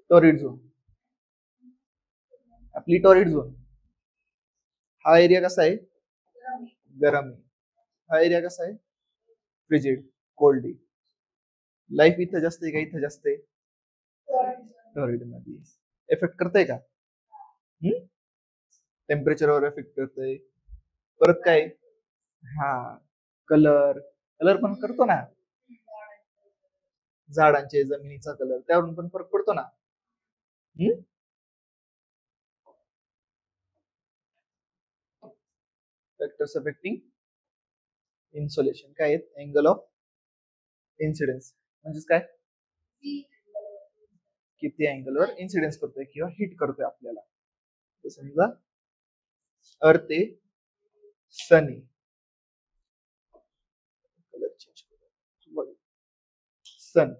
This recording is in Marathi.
टॉरिड झोन, आपली टॉरिड झोन, हा एरिया कसा आहे? गरम आहे. हा एरिया कसा आहे? फ्रिजिड, कोल्ड आहे. लाईफ इथं जास्त आहे का इथं जास्त आहे? टॉरिड मध्ये. इफेक्ट करतंय का? टेम्परेचरवर इफेक्ट करतंय. परत काय? हा, कलर, कलर पण करतो ना. झाडांचे, जमिनीचा कलर, त्यावरून पण फरक पडतो ना. फॅक्टर्स अफेक्टिंग इन्सोलेशन काय आहेत? अँगल ऑफ इन्सिडेन्स म्हणजेच काय? किती अँगलवर इन्सिडेन्स करतोय किंवा हिट करतोय आपल्याला. तर समजा अर्थ आहे, सन आहे, कलर चेंज, सन